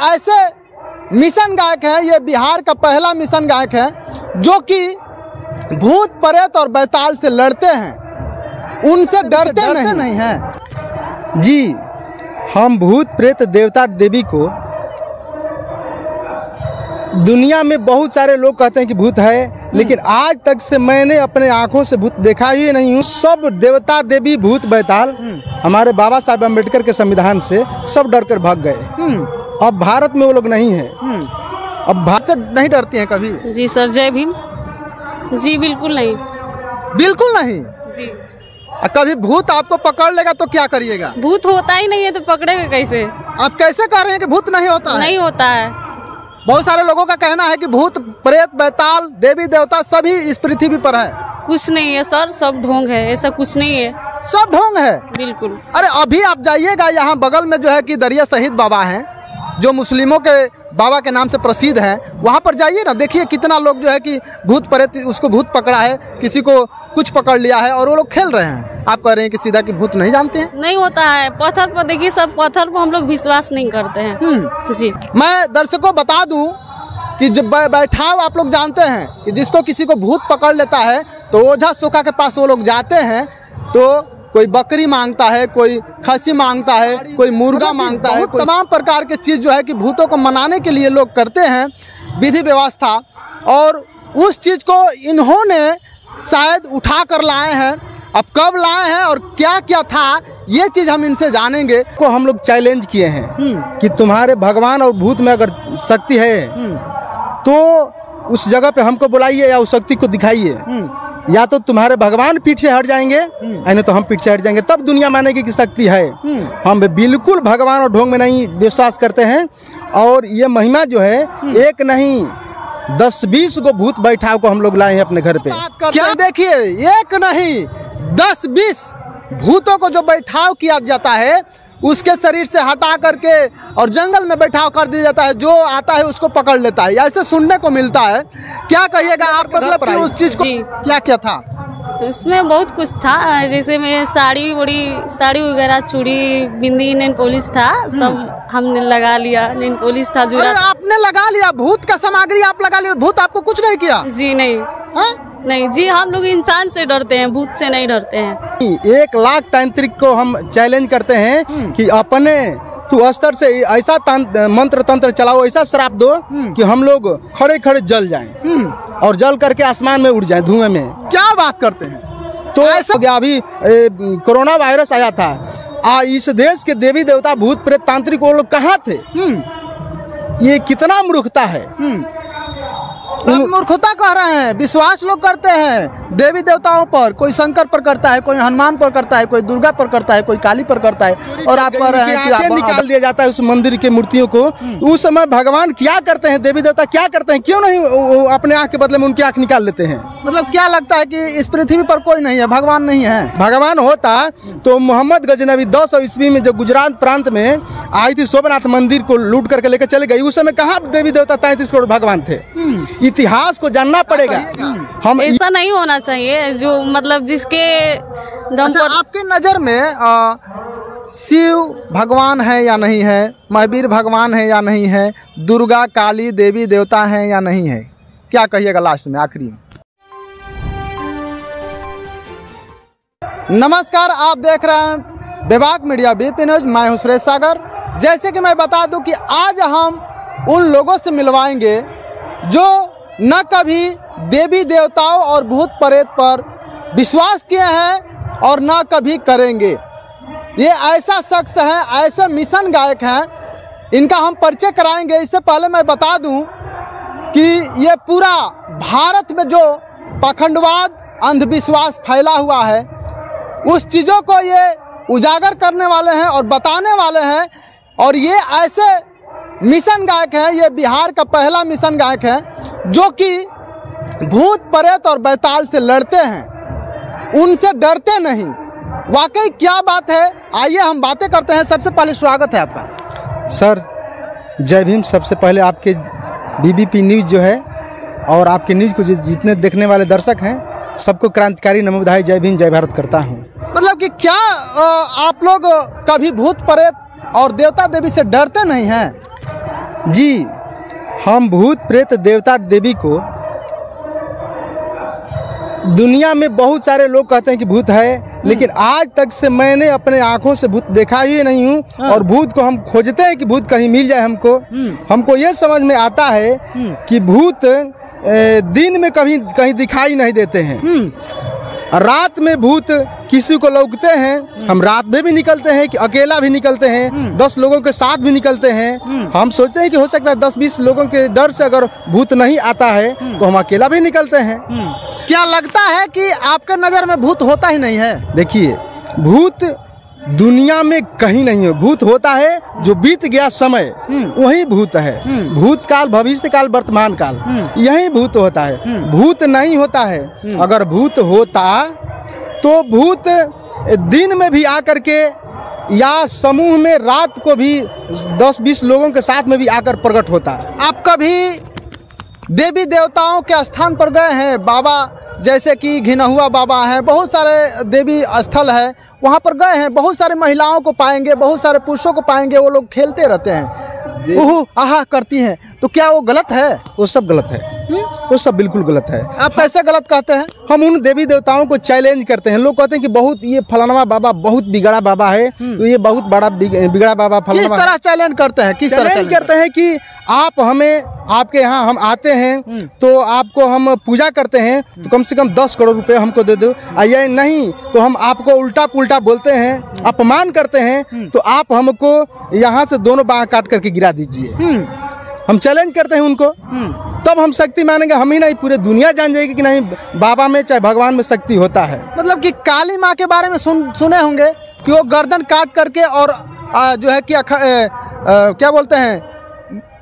ऐसे मिशन गायक हैं, ये बिहार का पहला मिशन गायक है जो कि भूत प्रेत और बैताल से लड़ते हैं, उनसे डरते नहीं हैं। जी, हम भूत प्रेत देवता देवी को, दुनिया में बहुत सारे लोग कहते हैं कि भूत है, लेकिन आज तक से मैंने अपने आंखों से भूत देखा ही नहीं हूँ। सब देवता देवी भूत बैताल हमारे बाबा साहब अम्बेडकर के संविधान से सब डर कर भाग गए। अब भारत में वो लोग नहीं है। अब भारत से नहीं डरती हैं कभी? जी सर, जय भीम। जी बिल्कुल नहीं। बिल्कुल नहीं जी। कभी भूत आपको पकड़ लेगा तो क्या करिएगा? भूत होता ही नहीं है तो पकड़ेगा कैसे? आप कैसे कह रहे हैं कि भूत नहीं होता है? नहीं होता है। बहुत सारे लोगों का कहना है कि भूत प्रेत बैताल देवी देवता सभी इस पृथ्वी पर है। कुछ नहीं है सर, सब ढोंग है, ऐसा कुछ नहीं है। सब ढोंग है? बिल्कुल। अरे अभी आप जाइएगा, यहाँ बगल में जो है कि दरिया शहीद बाबा हैं, जो मुस्लिमों के बाबा के नाम से प्रसिद्ध हैं, वहाँ पर जाइए ना, देखिए कितना लोग जो है कि भूत प्रेत, उसको भूत पकड़ा है, किसी को कुछ पकड़ लिया है और वो लोग खेल रहे हैं। आप कह रहे हैं कि सीधा कि भूत नहीं जानते हैं? नहीं होता है। पत्थर पर देखिए, सब पत्थर पर हम लोग विश्वास नहीं करते हैं। जी। मैं दर्शकों बता दूं कि जब बैठाव आप लोग जानते हैं कि जिसको किसी को भूत पकड़ लेता है तो ओझा सोखा के पास वो लोग जाते हैं, तो कोई बकरी मांगता है, कोई खसी मांगता है, कोई मुर्गा मांगता है, कोई तमाम प्रकार के चीज़ जो है कि भूतों को मनाने के लिए लोग करते हैं विधि व्यवस्था। और उस चीज़ को इन्होंने शायद उठा कर लाए हैं। अब कब लाए हैं और क्या क्या था, ये चीज़ हम इनसे जानेंगे। को हम लोग चैलेंज किए हैं कि तुम्हारे भगवान और भूत में अगर शक्ति है तो उस जगह पे हमको बुलाइए या उस शक्ति को दिखाइए। या तो तुम्हारे भगवान पीठ से हट जाएंगे, नहीं तो हम पीठ से हट जाएंगे, तब दुनिया मानेगी कि शक्ति है। हम बिल्कुल भगवान और ढोंग में नहीं विश्वास करते हैं। और ये महिमा जो है, एक नहीं 10-20 को भूत बैठाव को हम लोग लाए हैं अपने घर पे। क्या देखिए, एक नहीं 10-20 भूतों को जो बैठाव किया जाता है, उसके शरीर से हटा करके और जंगल में बैठाव कर दिया जाता है, जो आता है उसको पकड़ लेता है, ऐसे सुनने को मिलता है। क्या कहिएगा आप, मतलब कि उस चीज को क्या क्या था? उसमें बहुत कुछ था, जैसे में साड़ी वगैरह, चूड़ी, बिंदी, नेल पॉलिश था, सब हमने लगा लिया। नेल पॉलिश था, जुड़ा। आपने लगा लिया? भूत का सामग्री आप लगा लिया, भूत आपको कुछ नहीं किया? जी नहीं। नहीं जी, हम लोग इंसान से डरते हैं, भूत से नहीं डरते हैं। 1 लाख तांत्रिक को हम चैलेंज करते हैं कि अपने तू स्तर से ऐसा मंत्र तंत्र चलाओ, ऐसा श्राप दो कि हम लोग खड़े खड़े जल जाएं और जल करके आसमान में उड़ जाएं धुएं में। क्या बात करते हैं? तो ऐसा गया। अभी कोरोना वायरस आया था, इस देश के देवी देवता भूत प्रेत तांत्रिक वो लोग कहाँ थे? ये कितना मूर्खता है। मूर्खता कह रहे हैं। विश्वास लोग करते हैं देवी देवताओं पर, कोई शंकर पर करता है, कोई हनुमान पर करता है, कोई दुर्गा पर करता है, कोई काली पर करता है, और आप कह रहे हैं कि आप निकाल दिया जाता है उस मंदिर के मूर्तियों को। उस समय भगवान क्या करते हैं, देवी देवता क्या करते हैं? क्यों नहीं अपने आँख के बदले में उनकी आँख निकाल लेते हैं? मतलब क्या लगता है कि इस पृथ्वी पर कोई नहीं है, भगवान नहीं है? भगवान होता तो मोहम्मद गजनवी 200 ईस्वी में जो गुजरात प्रांत में आई थी, सोमनाथ मंदिर को लूट करके लेकर चले गई, उस समय कहाँ देवी देवता 33 करोड़ भगवान थे? इतिहास को जानना पड़ेगा। हम ऐसा नहीं होना चाहिए, जो मतलब जिसके दम पर। आपके नज़र में शिव भगवान है या नहीं है, महावीर भगवान है या नहीं है, दुर्गा काली देवी देवता है या नहीं है, क्या कहिएगा लास्ट में, आखिरी में? नमस्कार, आप देख रहे हैं विभाग मीडिया BP न्यूज। मैं हूं सुरेश सागर। जैसे कि मैं बता दूं कि आज हम उन लोगों से मिलवाएंगे जो न कभी देवी देवताओं और भूत प्रेत पर विश्वास किए हैं और न कभी करेंगे। ये ऐसा शख्स है, ऐसे मिशन गायक हैं, इनका हम परिचय कराएंगे। इससे पहले मैं बता दूं कि ये पूरा भारत में जो पाखंडवाद, अंधविश्वास फैला हुआ है, उस चीज़ों को ये उजागर करने वाले हैं और बताने वाले हैं। और ये ऐसे मिशन गायक हैं, ये बिहार का पहला मिशन गायक है जो कि भूत प्रेत और बैताल से लड़ते हैं, उनसे डरते नहीं। वाकई क्या बात है, आइए हम बातें करते हैं। सबसे पहले स्वागत है आपका। सर जय भीम। सबसे पहले आपके BBP न्यूज़ जो है और आपके न्यूज़ को जितने देखने वाले दर्शक हैं, सबको क्रांतिकारी नमो बुधाई, जय भीम जय भारत करता हूँ। मतलब कि क्या आप लोग कभी भूत प्रेत और देवता देवी से डरते नहीं हैं? जी, हम भूत प्रेत देवता देवी को, दुनिया में बहुत सारे लोग कहते हैं कि भूत है, लेकिन आज तक से मैंने अपने आंखों से भूत देखा ही नहीं हूँ। और भूत को हम खोजते हैं कि भूत कहीं मिल जाए हमको ये समझ में आता है कि भूत दिन में कभी कहीं दिखाई नहीं देते हैं। रात में भूत किसी को लौकते हैं। हम रात में भी निकलते हैं कि अकेला भी निकलते हैं, 10 लोगों के साथ भी निकलते हैं। हम सोचते हैं कि हो सकता है 10-20 लोगों के डर से अगर भूत नहीं आता है तो हम अकेला भी निकलते हैं। क्या लगता है कि आपके नज़र में भूत होता ही नहीं है? देखिए, भूत दुनिया में कहीं नहीं है। भूत होता है जो बीत गया समय, वही भूत है। भूतकाल, भविष्य काल, वर्तमान काल, यही भूत होता है। भूत नहीं होता है। अगर भूत होता तो भूत दिन में भी आकर के या समूह में रात को भी 10-20 लोगों के साथ में भी आकर प्रकट होता। आप कभी देवी देवताओं के स्थान पर गए हैं? बाबा जैसे कि घिनहुआ बाबा हैं, बहुत सारे देवी स्थल है, वहाँ पर गए हैं। बहुत सारी महिलाओं को पाएंगे, बहुत सारे पुरुषों को पाएंगे, वो लोग खेलते रहते हैं, ओह आहा करती हैं। तो क्या वो गलत है? वो सब गलत है। वो सब बिल्कुल गलत है। आप कैसे गलत कहते हैं? हम उन देवी देवताओं को चैलेंज करते हैं। लोग कहते हैं कि बहुत ये फलाना बाबा बहुत बिगड़ा बाबा है, तो ये बहुत बड़ा बिगड़ा बाबा फलाना। किस तरह चैलेंज करते हैं? किस तरह चैलेंज करते हैं कि आप हमें, आपके यहाँ हम आते हैं तो आपको हम पूजा करते हैं तो कम से कम 10 करोड़ रुपए हमको दे दो। या नहीं तो हम आपको उल्टा पुल्टा बोलते हैं, अपमान करते हैं, तो आप हमको यहाँ से दोनों बाँह काट करके गिरा दीजिए। हम चैलेंज करते हैं उनको। तब हम शक्ति मानेंगे। हम ही नहीं, पूरे दुनिया जान जाएगी कि नहीं, बाबा में चाहे भगवान में शक्ति होता है। मतलब कि काली माँ के बारे में सुने होंगे कि वो गर्दन काट करके और जो है कि क्या बोलते हैं,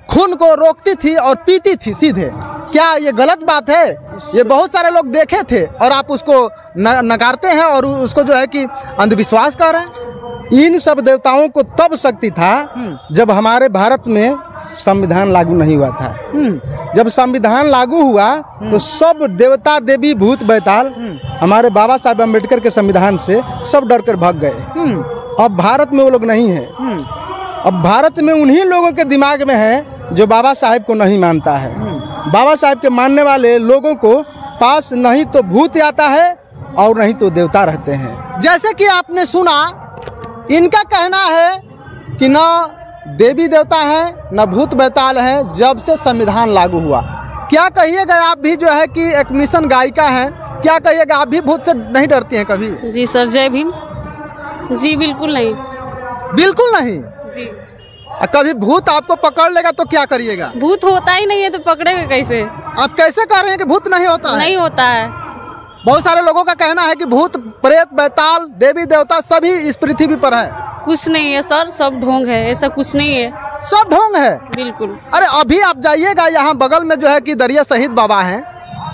खून को रोकती थी और पीती थी सीधे। क्या ये गलत बात है? ये बहुत सारे लोग देखे थे और आप उसको नकारते हैं और उसको जो है कि अंधविश्वास कर रहे हैं। इन सब देवताओं को तब शक्ति था जब हमारे भारत में संविधान लागू नहीं हुआ था। जब संविधान लागू हुआ तो सब देवता देवी भूत बैताल हमारे बाबा साहब अम्बेडकर के संविधान से सब डर कर भाग गए। अब भारत में वो लोग नहीं है। अब भारत में उन्हीं लोगों के दिमाग में है जो बाबा साहब को नहीं मानता है। बाबा साहब के मानने वाले लोगों को पास नहीं तो भूत आता है और नहीं तो देवता रहते हैं। जैसे कि आपने सुना, इनका कहना है कि ना देवी देवता हैं न भूत बैताल हैं जब से संविधान लागू हुआ। क्या कहिएगा, आप भी जो है कि एक मिशन गायिका हैं, क्या कहिएगा, आप भी भूत से नहीं डरती हैं कभी? जी सर, जय भीम। जी बिल्कुल नहीं। बिल्कुल नहीं जी। कभी भूत आपको पकड़ लेगा तो क्या करिएगा? भूत होता ही नहीं है तो पकड़ेगा कैसे? आप कैसे कह रहे हैं कि भूत नहीं होता है? नहीं होता है। बहुत सारे लोगों का कहना है कि भूत प्रेत बैताल देवी देवता सभी इस पृथ्वी पर है। कुछ नहीं है सर, सब ढोंग है, ऐसा कुछ नहीं है, सब ढोंग है। बिल्कुल। अरे अभी आप जाइएगा, यहाँ बगल में जो है कि दरिया शहीद बाबा हैं,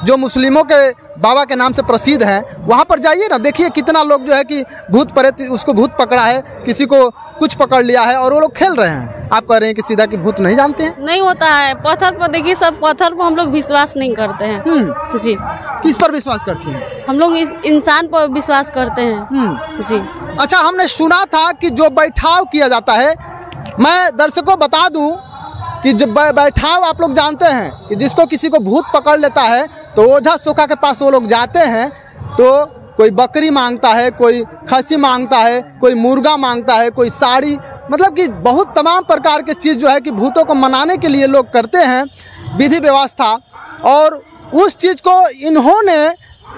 जो मुस्लिमों के बाबा के नाम से प्रसिद्ध हैं, वहाँ पर जाइए ना, देखिए कितना लोग जो है कि भूत प्रेत, उसको भूत पकड़ा है, किसी को कुछ पकड़ लिया है और वो लोग खेल रहे हैं। आप कह रहे हैं कि सीधा कि भूत नहीं जानते हैं? नहीं होता है। पत्थर पर देखिए, सब पत्थर पर हम लोग विश्वास नहीं करते हैं। जी। किस पर विश्वास करते हैं? हम लोग इस इंसान पर विश्वास करते हैं। जी। अच्छा, हमने सुना था कि जो बैठाव किया जाता है, मैं दर्शकों बता दूं कि जब बैठाव आप लोग जानते हैं कि जिसको किसी को भूत पकड़ लेता है तो ओझा सोखा के पास वो लोग जाते हैं, तो कोई बकरी मांगता है, कोई खस्सी मांगता है, कोई मुर्गा मांगता है, कोई साड़ी, मतलब कि बहुत तमाम प्रकार के चीज़ जो है कि भूतों को मनाने के लिए लोग करते हैं विधि व्यवस्था। और उस चीज़ को इन्होंने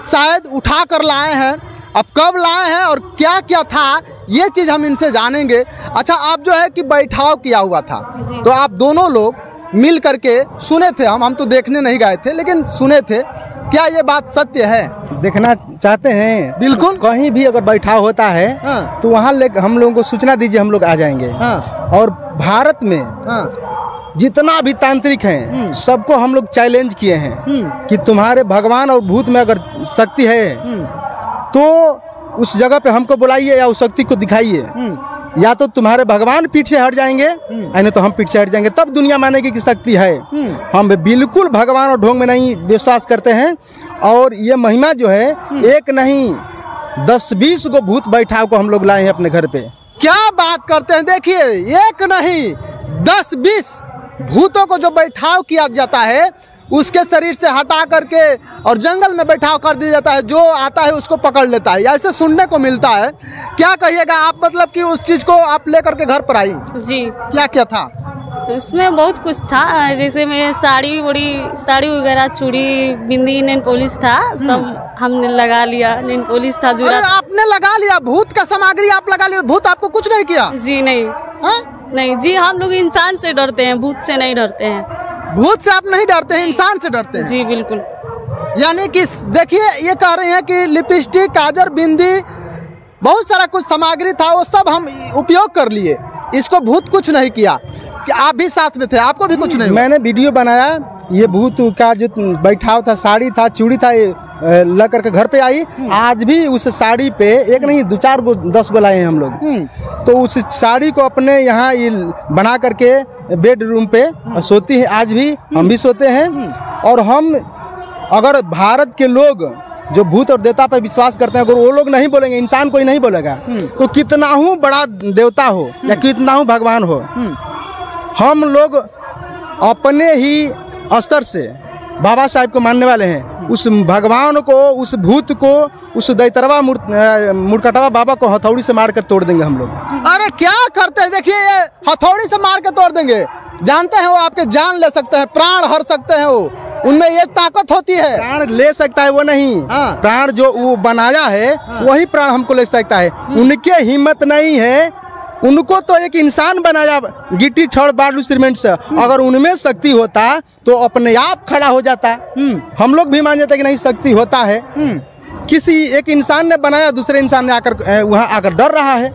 शायद उठा कर लाए हैं। अब कब लाए हैं और क्या क्या था, ये चीज़ हम इनसे जानेंगे। अच्छा, आप जो है कि बैठाव किया हुआ था, तो आप दोनों लोग मिल करके सुने थे, हम तो देखने नहीं गए थे लेकिन सुने थे, क्या ये बात सत्य है? देखना चाहते हैं? बिल्कुल। कहीं भी अगर बैठाव होता है तो वहाँ हम लोगों को सूचना दीजिए, हम लोग आ जाएंगे। और भारत में जितना भी तांत्रिक हैं सबको हम लोग चैलेंज किए हैं कि तुम्हारे भगवान और भूत में अगर शक्ति है तो उस जगह पे हमको बुलाइए या उस शक्ति को दिखाइए। या तो तुम्हारे भगवान पीठ से हट जाएंगे, नहीं तो हम पीठ से हट जाएंगे, तब दुनिया मानेगी कि शक्ति है। हम बिल्कुल भगवान और ढोंग में नहीं विश्वास करते हैं। और ये महिमा जो है, एक नहीं 10-20 को भूत बैठाव को हम लोग लाए हैं अपने घर पे। क्या बात करते हैं? देखिए, एक नहीं 10-20 भूतों को जो बैठाव किया जाता है उसके शरीर से हटा करके और जंगल में बैठाव कर दिया जाता है, जो आता है उसको पकड़ लेता है, ऐसे सुनने को मिलता है। क्या कहिएगा आप, मतलब कि उस चीज़ को आप लेकर के घर पर आई? जी। क्या क्या था उसमें? बहुत कुछ था, जैसे में साड़ी वगैरह, चूड़ी, बिंदी, नेल पॉलिश था, सब हमने लगा लिया। नेल पॉलिश था, अरे आपने लगा लिया? भूत का सामग्री आप लगा लिया? भूत आपको कुछ नहीं किया? जी नहीं। नहीं जी, हम लोग इंसान से डरते हैं, भूत से नहीं डरते हैं। भूत से आप नहीं डरते हैं, इंसान से डरते हैं? जी बिल्कुल। यानी कि देखिए, ये कह रहे हैं कि लिपस्टिक, काजल, बिंदी, बहुत सारा कुछ सामग्री था, वो सब हम उपयोग कर लिए, इसको भूत कुछ नहीं किया। कि आप भी साथ में थे, आपको भी कुछ नहीं हुआ? मैंने वीडियो बनाया, ये भूत का जो बैठाव था, साड़ी था, चूड़ी था, ला करके घर पे आई। आज भी उस साड़ी पे एक नहीं 2-4 गो 10 गो लाए हैं हम लोग। तो उस साड़ी को अपने यहाँ बना करके बेडरूम पे सोती है, आज भी हम भी सोते हैं। और हम अगर भारत के लोग जो भूत और देवता पर विश्वास करते हैं, अगर वो लोग नहीं बोलेंगे, इंसान कोई नहीं बोलेगा, तो कितना हूँ बड़ा देवता हो या कितना हूँ भगवान हो, हम लोग अपने ही स्तर से बाबा साहब को मानने वाले हैं। उस भगवान को, उस भूत को, उस दैतरवा मुरकटवा बाबा को हथौड़ी से मार कर तोड़ देंगे हम लोग। अरे क्या करते हैं, देखिए ये हथौड़ी से मार के तोड़ देंगे। जानते हैं वो आपके जान ले सकते हैं, प्राण हर सकते हैं, वो उनमें ये ताकत होती है। प्राण ले सकता है वो नहीं, प्राण जो वो बनाया है वही प्राण हमको ले सकता है। उनके हिम्मत नहीं है, उनको तो एक इंसान बनाया गिट्टी, छड़, बालू, सीमेंट से। अगर उनमें शक्ति होता तो अपने आप खड़ा हो जाता। हम लोग भी मान जाते कि नहीं, शक्ति होता है। किसी एक इंसान ने बनाया, दूसरे इंसान ने आकर वहाँ आकर डर रहा है।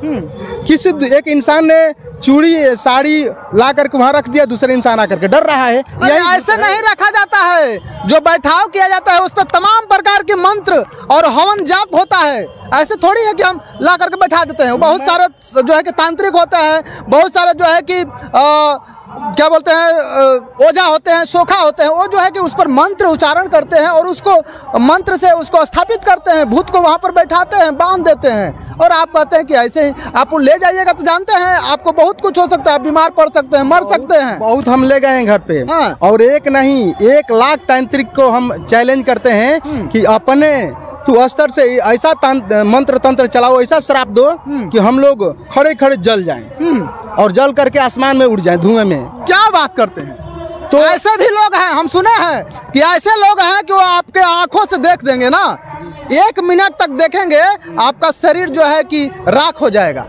किसी एक इंसान ने चूड़ी, साड़ी ला करके वहाँ रख दिया, दूसरे इंसान आकर के डर रहा है। ऐसे नहीं रखा जाता है। जो बैठाव किया जाता है उस पर तमाम प्रकार के मंत्र और हवन जाप होता है। ऐसे थोड़ी है कि हम ला करके बैठा देते हैं। बहुत सारे जो है कि तांत्रिक होता है, बहुत सारे जो है कि क्या बोलते हैं, ओझा होते हैं, सोखा होते हैं, वो जो है कि उस पर मंत्र उच्चारण करते हैं और उसको मंत्र से उसको स्थापित करते हैं, भूत को वहाँ पर बैठाते हैं, बांध देते हैं। और आप कहते हैं कि ऐसे ही आप ले जाइएगा तो जानते हैं आपको बहुत कुछ हो सकता है, बीमार पड़ सकते हैं, मर सकते हैं। बहुत हम ले गए हैं घर पे। और एक नहीं 1 लाख तांत्रिक को हम चैलेंज करते हैं कि अपने तू स्तर से ऐसा मंत्र तंत्र चलाओ, ऐसा श्राप दो कि हम लोग खड़े खड़े जल जाएं और जल करके आसमान में उड़ जाएं धुएं में। क्या बात करते हैं? तो ऐसे भी लोग हैं, हम सुने हैं कि ऐसे लोग हैं कि वो आपके आंखों से देख देंगे ना, 1 मिनट तक देखेंगे, आपका शरीर जो है कि राख हो जाएगा।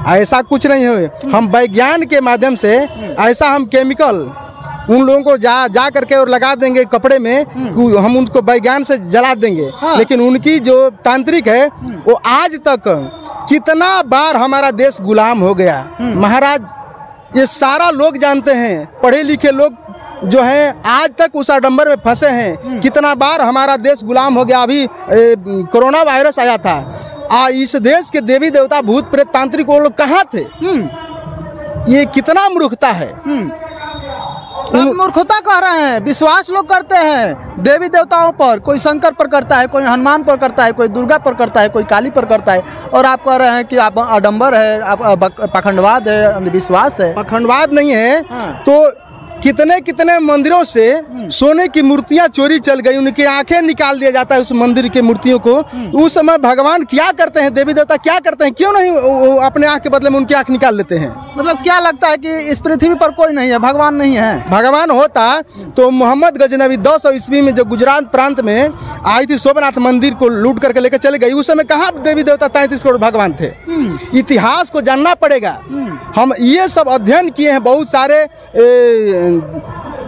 ऐसा कुछ नहीं है। हम विज्ञान के माध्यम से ऐसा हम केमिकल उन लोगों को जा करके और लगा देंगे कपड़े में, हम उनको विज्ञान से जला देंगे। लेकिन उनकी जो तांत्रिक है वो आज तक कितना बार हमारा देश गुलाम हो गया महाराज, ये सारा लोग जानते हैं। पढ़े लिखे लोग जो हैं आज तक उस आडंबर में फंसे हैं। कितना बार हमारा देश गुलाम हो गया। अभी कोरोना वायरस आया था, इस देश के देवी देवता, भूत प्रेत, तांत्रिक वो लोग कहाँ थे? ये कितना मूर्खता है। मूर्खता कह रहे हैं। विश्वास लोग करते हैं देवी देवताओं पर, कोई शंकर पर करता है, कोई हनुमान पर करता है, कोई दुर्गा पर करता है, कोई काली पर करता है। और आप कह रहे हैं कि आप आडंबर है, आप पाखंडवाद है, अंधविश्वास है। पाखंडवाद नहीं है। तो कितने कितने मंदिरों से सोने की मूर्तियां चोरी चल गई, उनकी आंखें निकाल दिया जाता है उस मंदिर के मूर्तियों को। उस समय भगवान क्या करते हैं, देवी देवता क्या करते हैं? क्यों नहीं अपने आंख के बदले में उनकी आंख निकाल लेते हैं? मतलब क्या लगता है कि इस पृथ्वी पर कोई नहीं है, भगवान नहीं है? भगवान होता तो मोहम्मद गजनवी 200 ईस्वी में जो गुजरात प्रांत में आई थी, सोमनाथ मंदिर को लूट करके लेकर चले गई, उस समय कहाँ देवी देवता 33 करोड़ भगवान थे? इतिहास को जानना पड़ेगा। हम ये सब अध्ययन किए हैं, बहुत सारे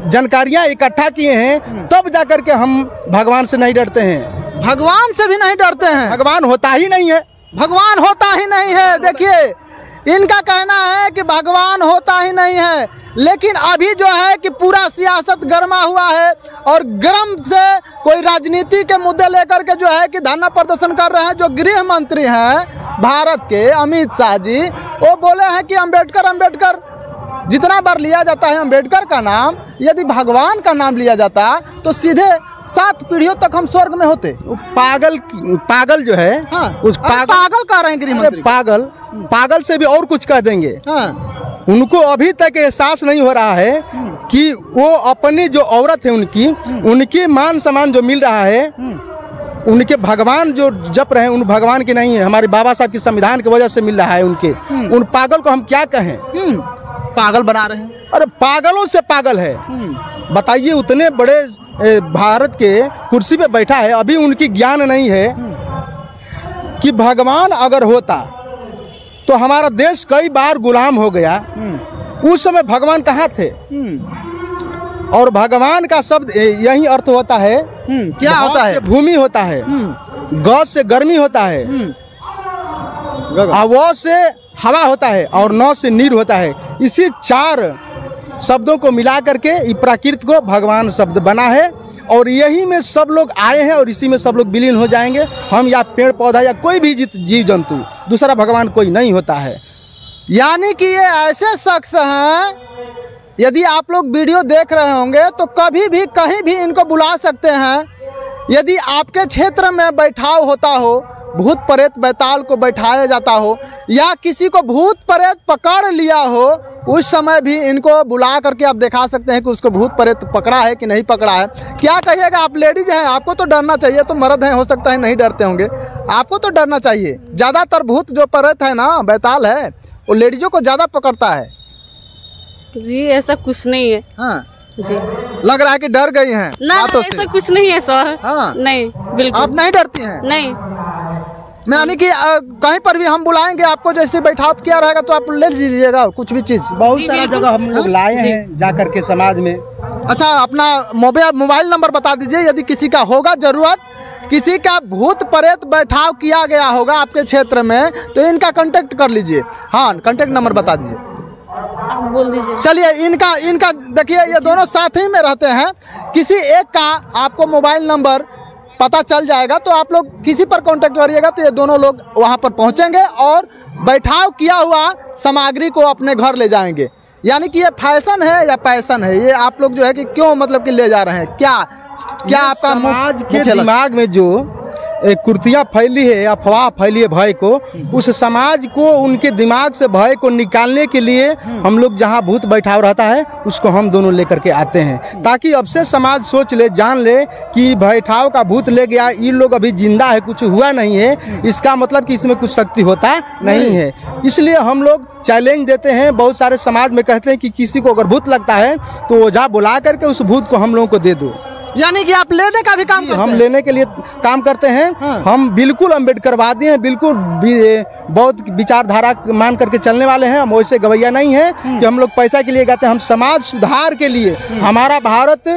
जानकारियां इकट्ठा किए हैं, तब जाकर के हम भगवान से नहीं डरते हैं। भगवान से भी नहीं डरते हैं? भगवान होता ही नहीं है। भगवान होता ही नहीं है। देखिए इनका कहना है कि भगवान होता ही नहीं है, लेकिन अभी जो है कि पूरा सियासत गर्मा हुआ है और गरम से कोई राजनीति के मुद्दे लेकर के जो है कि धरना प्रदर्शन कर रहे हैं। जो गृह मंत्री हैं भारत के अमित शाह जी, वो बोले हैं कि अंबेडकर जितना बार लिया जाता है अंबेडकर का नाम, यदि भगवान का नाम लिया जाता तो सीधे 7 पीढ़ियों तक हम स्वर्ग में होते। पागल जो है, उस पागल कह रहे हैं गृह मंत्री। पागल से भी और कुछ कह देंगे। उनको अभी तक एहसास नहीं हो रहा है कि वो अपनी जो औरत है उनकी मान सम्मान जो मिल रहा है, उनके भगवान जो जप रहे हैं उन भगवान के नहीं है, हमारे बाबा साहब के संविधान की वजह से मिल रहा है उनके। उन पागल को हम क्या कहें? पागल बना रहे हैं। अरे पागलों से पागल है। बताइए, उतने बड़े भारत के कुर्सी पे बैठा है, अभी उनकी ज्ञान नहीं है कि भगवान अगर होता तो हमारा देश कई बार गुलाम हो गया। उस समय भगवान कहाँ थे? और भगवान का शब्द यही अर्थ होता है। क्या होता है? भूमि होता है, ग से गर्मी होता है, अव से हवा होता है और न से नीर होता है। इसी 4 शब्दों को मिला करके ये प्रकृति को भगवान शब्द बना है और यही में सब लोग आए हैं और इसी में सब लोग विलीन हो जाएंगे। हम या पेड़ पौधा या कोई भी जीव जंतु, दूसरा भगवान कोई नहीं होता है। यानी कि ये ऐसे शख्स हैं, यदि आप लोग वीडियो देख रहे होंगे तो कभी भी कहीं भी इनको बुला सकते हैं। यदि आपके क्षेत्र में बैठाव होता हो, भूत प्रेत बैताल को बैठाया जाता हो या किसी को भूत प्रेत पकड़ लिया हो, उस समय भी इनको बुला करके आप दिखा सकते हैं कि उसको भूत प्रेत पकड़ा है कि नहीं पकड़ा है। क्या कहिएगा? आप लेडीज हैं, आपको तो डरना चाहिए। तो मर्द हैं, हो सकता है नहीं डरते होंगे, आपको तो डरना चाहिए। ज़्यादातर भूत जो प्रेत है ना, बैताल है, वो लेडीजों को ज़्यादा पकड़ता है। जी ऐसा कुछ नहीं है। हाँ जी, लग रहा है कि डर गई हैं ना, ऐसा कुछ नहीं है सर। हाँ, नहीं, बिल्कुल आप नहीं डरती हैं? नहीं। यानी कि कहीं पर भी हम बुलाएंगे आपको, जैसे बैठाव किया रहेगा तो आप ले लीजिएगा कुछ भी चीज़। बहुत सारा जगह हम लोग लाए हैं जा करके समाज में। अच्छा, अपना मोबाइल नंबर बता दीजिए, यदि किसी का होगा ज़रूरत, किसी का भूत प्रेत बैठाव किया गया होगा आपके क्षेत्र में, तो इनका कांटेक्ट कर लीजिए। हाँ, कांटेक्ट नंबर बता दीजिए। आप बोल दीजिए। चलिए, इनका देखिए, ये दोनों साथ ही में रहते हैं। किसी एक का आपको मोबाइल नंबर पता चल जाएगा तो आप लोग किसी पर कांटेक्ट करिएगा तो ये दोनों लोग वहाँ पर पहुँचेंगे और बैठाव किया हुआ सामग्री को अपने घर ले जाएंगे। यानी कि ये फैशन है या पैशन है, ये आप लोग जो है कि क्यों मतलब कि ले जा रहे हैं? क्या आपका समाज के दिमाग में जो कुर्तियाँ फैली है, अफवाह फैली है भय को, उस समाज को, उनके दिमाग से भय को निकालने के लिए हम लोग जहाँ भूत बैठाव रहता है उसको हम दोनों लेकर के आते हैं, ताकि अब से समाज सोच ले, जान ले कि बैठाव का भूत ले गया, ये लोग अभी जिंदा है, कुछ हुआ नहीं है, इसका मतलब कि इसमें कुछ शक्ति होता नहीं है। इसलिए हम लोग चैलेंज देते हैं। बहुत सारे समाज में कहते हैं कि किसी को अगर भूत लगता है तो ओझा बुला करके उस भूत को हम लोगों को दे दो। यानी कि आप लेने का भी काम करते हैं? हम लेने के लिए काम करते हैं। हाँ। हम बिल्कुल अम्बेडकरवादी हैं, बिल्कुल बहुत विचारधारा मान करके चलने वाले हैं। हम वैसे गवैया नहीं हैं कि हम लोग पैसा के लिए गाते हैं। हम समाज सुधार के लिए, हमारा भारत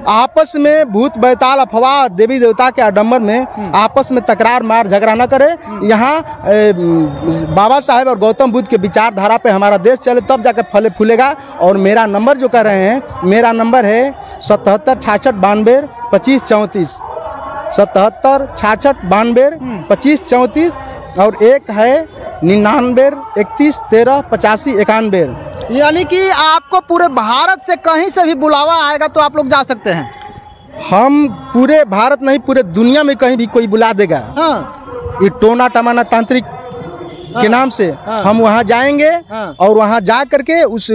आपस में भूत बैताल अफवाह देवी देवता के आडंबर में आपस में तकरार मार झगड़ा न करे। यहाँ बाबा साहेब और गौतम बुद्ध के विचारधारा पे हमारा देश चले, तब जाकर फले फूलेगा। और मेरा नंबर जो कर रहे हैं, मेरा नंबर है 77 66 92 25 34, 77 66 92 25 34 और एक है 99 31 13 85 91। यानी कि आपको पूरे भारत से कहीं से भी बुलावा आएगा तो आप लोग जा सकते हैं? हम पूरे भारत नहीं, पूरे दुनिया में कहीं भी कोई बुला देगा। हाँ। ये टोना टमाना तांत्रिक के नाम से हम वहाँ जाएंगे और वहाँ जा करके उस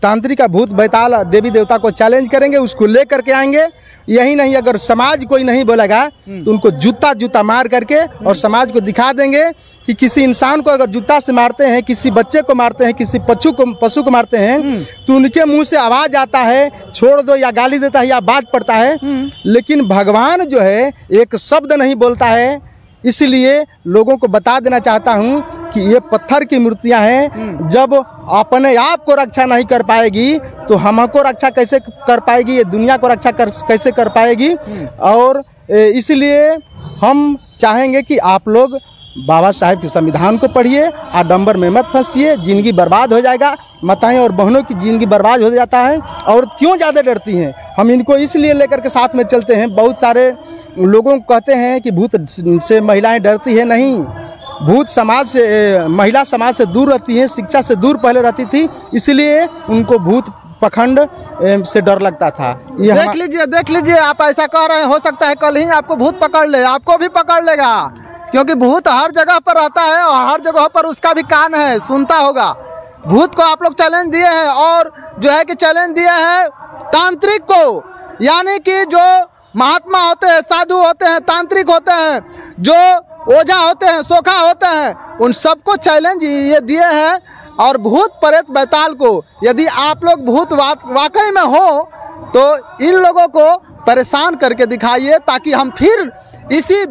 तांत्रिक का भूत बैताल देवी देवता को चैलेंज करेंगे, उसको ले करके आएंगे। यही नहीं, अगर समाज कोई नहीं बोलेगा तो उनको जूता मार करके और समाज को दिखा देंगे कि किसी इंसान को अगर जूता से मारते हैं, किसी बच्चे को मारते हैं, किसी पशु को मारते हैं तो उनके मुंह से आवाज़ आता है छोड़ दो, या गाली देता है, या बात पड़ता है। लेकिन भगवान जो है एक शब्द नहीं बोलता है। इसलिए लोगों को बता देना चाहता हूं कि ये पत्थर की मूर्तियां हैं। जब अपने आप को रक्षा नहीं कर पाएगी तो हमको रक्षा कैसे कर पाएगी, ये दुनिया को रक्षा कैसे कर पाएगी। और इसलिए हम चाहेंगे कि आप लोग बाबा साहेब के संविधान को पढ़िए, आडंबर में मत फंसिए, ज़िंदगी बर्बाद हो जाएगा। माताएं और बहनों की ज़िंदगी बर्बाद हो जाता है। और क्यों ज़्यादा डरती हैं? हम इनको इसलिए लेकर के साथ में चलते हैं। बहुत सारे लोगों को कहते हैं कि भूत से महिलाएं डरती है। नहीं, भूत समाज से, महिला समाज से दूर रहती है, शिक्षा से दूर पहले रहती थी, इसलिए उनको भूत पखंड से डर लगता था। देख लीजिए आप ऐसा कह रहे हैं, हो सकता है कल ही आपको भूत पकड़ ले, आपको भी पकड़ लेगा, क्योंकि भूत हर जगह पर रहता है और हर जगह पर उसका भी कान है, सुनता होगा। भूत को आप लोग चैलेंज दिए हैं और जो है कि चैलेंज दिए हैं तांत्रिक को, यानी कि जो महात्मा होते हैं, साधु होते हैं, तांत्रिक होते हैं, जो ओझा होते हैं, सोखा होते हैं, उन सबको चैलेंज ये दिए हैं। और भूत प्रेत बैताल को यदि आप लोग भूत वाकई में हो तो इन लोगों को परेशान करके दिखाइए, ताकि हम फिर इसी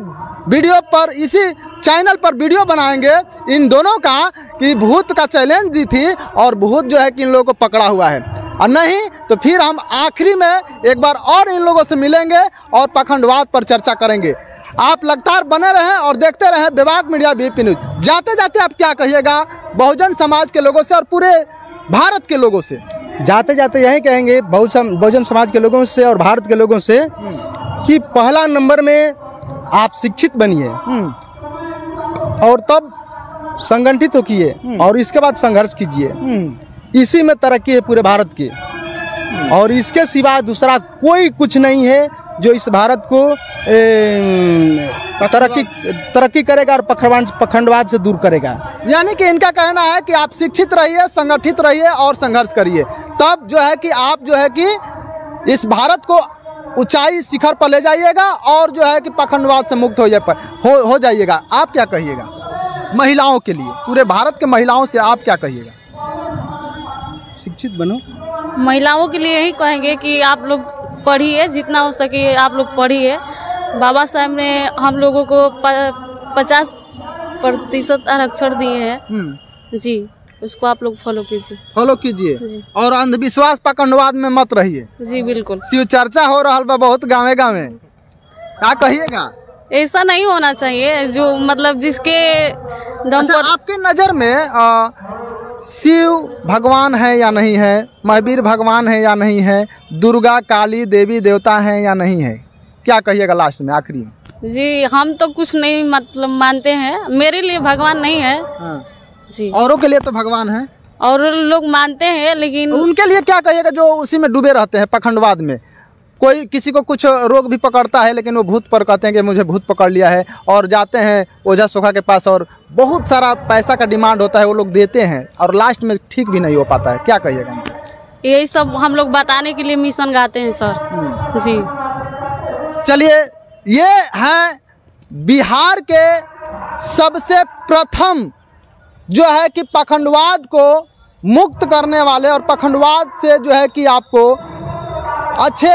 वीडियो पर, इसी चैनल पर वीडियो बनाएंगे इन दोनों का कि भूत का चैलेंज दी थी और भूत जो है कि इन लोगों को पकड़ा हुआ है। और नहीं तो फिर हम आखिरी में एक बार और इन लोगों से मिलेंगे और पखंडवाद पर चर्चा करेंगे। आप लगातार बने रहें और देखते रहें बेबाक मीडिया बीपी न्यूज। जाते जाते आप क्या कहिएगा बहुजन समाज के लोगों से और पूरे भारत के लोगों से? जाते जाते यही कहेंगे बहुजन समाज के लोगों से और भारत के लोगों से कि पहला नंबर में आप शिक्षित बनिए और तब संगठित होइए और इसके बाद संघर्ष कीजिए। इसी में तरक्की है पूरे भारत की, और इसके सिवा दूसरा कोई कुछ नहीं है जो इस भारत को तरक्की करेगा और पखंडवाद से दूर करेगा। यानी कि इनका कहना है कि आप शिक्षित रहिए, संगठित रहिए और संघर्ष करिए, तब जो है कि आप जो है कि इस भारत को ऊंचाई शिखर पर ले जाइएगा और जो है कि पखंडवाद से मुक्त हो जाइएगा। आप क्या कहिएगा महिलाओं के लिए, पूरे भारत के महिलाओं से आप क्या कहिएगा? शिक्षित बनो। महिलाओं के लिए यही कहेंगे कि आप लोग पढ़िए, जितना हो सके आप लोग पढ़िए। बाबा साहब ने हम लोगों को 50% आरक्षण दिए हैं जी, उसको आप लोग फॉलो कीजिए और अंधविश्वास पखंडवाद में मत रहिए जी। बिल्कुल। शिव चर्चा हो रहा बा बहुत गाँव गाँव, क्या कहिएगा? ऐसा नहीं होना चाहिए जो मतलब जिसके दम अच्छा, पर। आपके नज़र में शिव भगवान है या नहीं है, महावीर भगवान है या नहीं है, दुर्गा काली देवी देवता है या नहीं है, क्या कहिएगा लास्ट में आखिरी में? जी हम तो कुछ नहीं मतलब मानते हैं, मेरे लिए भगवान नहीं है जी। औरों के लिए तो भगवान है और लोग मानते हैं, लेकिन उनके लिए क्या कहिएगा जो उसी में डूबे रहते हैं पखंडवाद में? कोई किसी को कुछ रोग भी पकड़ता है लेकिन वो भूत पर कहते हैं कि मुझे भूत पकड़ लिया है, और जाते हैं ओझा सोखा के पास और बहुत सारा पैसा का डिमांड होता है, वो लोग देते हैं और लास्ट में ठीक भी नहीं हो पाता है, क्या कहिएगा उनसे? यही सब हम लोग बताने के लिए मिशन गाते हैं सर जी। चलिए, ये हैं बिहार के सबसे प्रथम जो है कि पखंडवाद को मुक्त करने वाले और पखंडवाद से जो है कि आपको अच्छे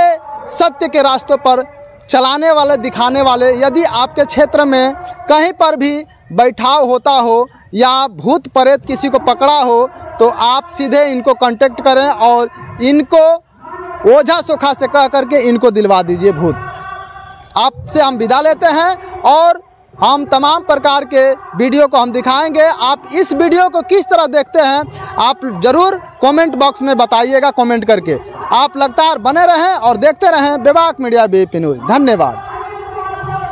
सत्य के रास्तों पर चलाने वाले, दिखाने वाले। यदि आपके क्षेत्र में कहीं पर भी बैठाव होता हो या भूत प्रेत किसी को पकड़ा हो तो आप सीधे इनको कांटेक्ट करें और इनको ओझा सोखा से कह करके इनको दिलवा दीजिए भूत। आपसे हम विदा लेते हैं और हम तमाम प्रकार के वीडियो को हम दिखाएंगे। आप इस वीडियो को किस तरह देखते हैं आप ज़रूर कमेंट बॉक्स में बताइएगा, कमेंट करके। आप लगातार बने रहें और देखते रहें बेबाक मीडिया बीपी न्यूज़। धन्यवाद।